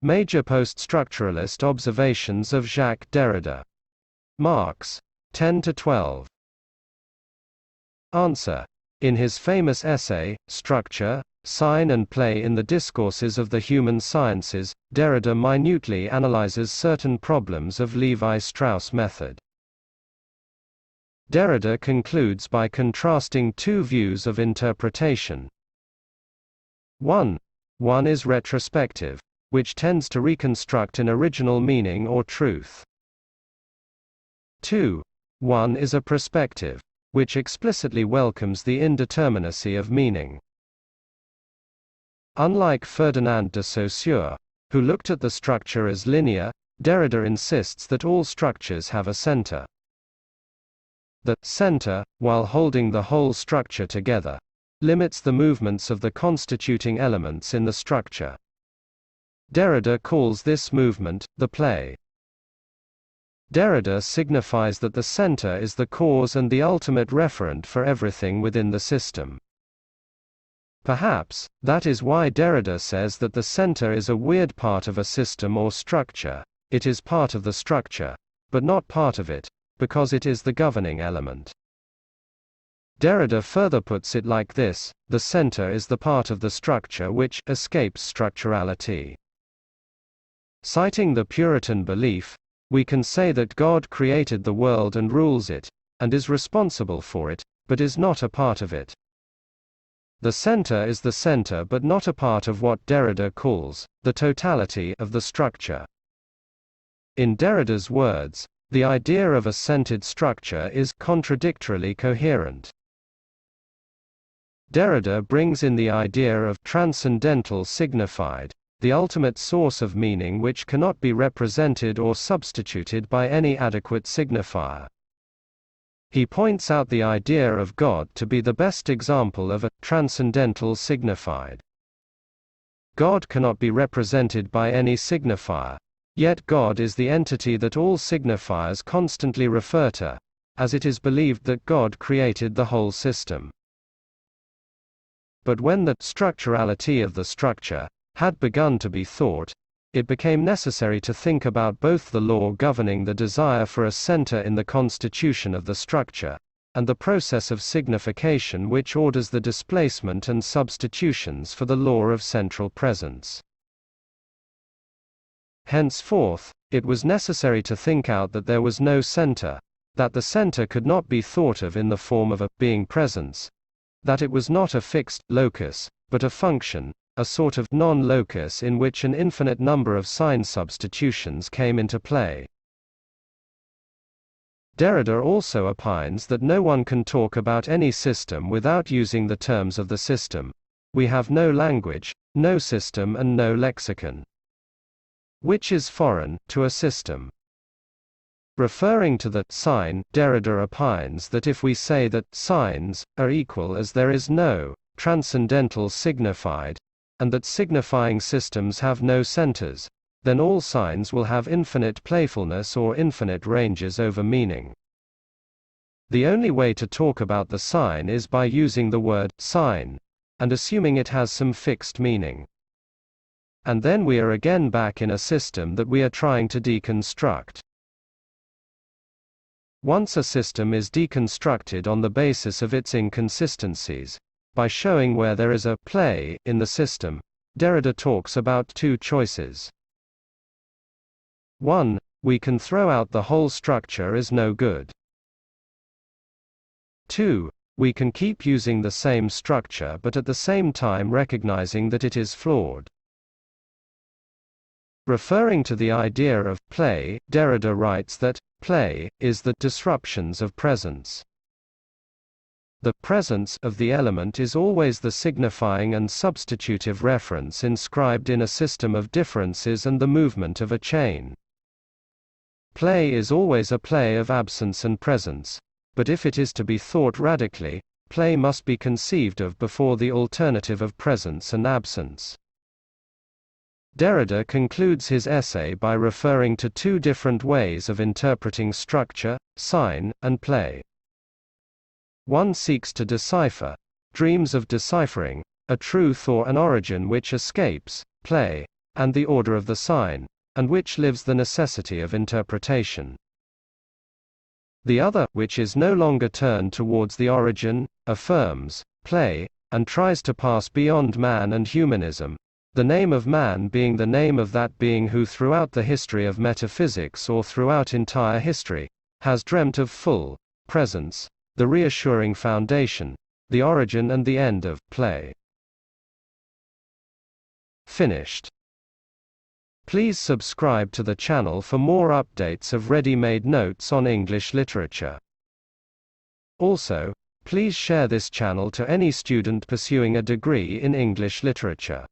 Major poststructuralist observations of Jacques Derrida. Marx. 10–12. Answer. In his famous essay, Structure, Sign and Play in the Discourses of the Human Sciences, Derrida minutely analyzes certain problems of Levi-Strauss method. Derrida concludes by contrasting two views of interpretation. 1. One is retrospective, which tends to reconstruct an original meaning or truth. 2. One is a prospective, which explicitly welcomes the indeterminacy of meaning. Unlike Ferdinand de Saussure, who looked at the structure as linear, Derrida insists that all structures have a center. The center, while holding the whole structure together, limits the movements of the constituting elements in the structure. Derrida calls this movement the play. Derrida signifies that the center is the cause and the ultimate referent for everything within the system. Perhaps, that is why Derrida says that the center is a weird part of a system or structure. It is part of the structure, but not part of it, because it is the governing element. Derrida further puts it like this: the center is the part of the structure which escapes structurality. Citing the Puritan belief, we can say that God created the world and rules it, and is responsible for it, but is not a part of it. The center is the center but not a part of what Derrida calls the totality of the structure. In Derrida's words, the idea of a centered structure is contradictorily coherent. Derrida brings in the idea of transcendental signified, the ultimate source of meaning which cannot be represented or substituted by any adequate signifier. He points out the idea of God to be the best example of a transcendental signified. God cannot be represented by any signifier, yet God is the entity that all signifiers constantly refer to, as it is believed that God created the whole system. But when the structurality of the structure had begun to be thought, it became necessary to think about both the law governing the desire for a center in the constitution of the structure, and the process of signification which orders the displacement and substitutions for the law of central presence. Henceforth, it was necessary to think out that there was no center, that the center could not be thought of in the form of a being presence, that it was not a fixed locus, but a function, a sort of non-locus in which an infinite number of sign substitutions came into play. Derrida also opines that no one can talk about any system without using the terms of the system. We have no language, no system and no lexicon. Which is foreign to a system. Referring to the sign, Derrida opines that if we say that signs are equal as there is no transcendental signified, and that signifying systems have no centers, then all signs will have infinite playfulness or infinite ranges over meaning. The only way to talk about the sign is by using the word sign, and assuming it has some fixed meaning. And then we are again back in a system that we are trying to deconstruct. Once a system is deconstructed on the basis of its inconsistencies, by showing where there is a play in the system, Derrida talks about two choices. 1. We can throw out the whole structure as no good. 2. We can keep using the same structure but at the same time recognizing that it is flawed. Referring to the idea of play, Derrida writes that play is the disruptions of presence. The presence of the element is always the signifying and substitutive reference inscribed in a system of differences and the movement of a chain. Play is always a play of absence and presence, but if it is to be thought radically, play must be conceived of before the alternative of presence and absence. Derrida concludes his essay by referring to two different ways of interpreting structure, sign, and play. One seeks to decipher, dreams of deciphering, a truth or an origin which escapes play, and the order of the sign, and which lives the necessity of interpretation. The other, which is no longer turned towards the origin, affirms play, and tries to pass beyond man and humanism, the name of man being the name of that being who throughout the history of metaphysics or throughout entire history, has dreamt of full presence, the reassuring foundation, the origin and the end of play. Finished. Please subscribe to the channel for more updates of ready-made notes on English literature. Also, please share this channel to any student pursuing a degree in English literature.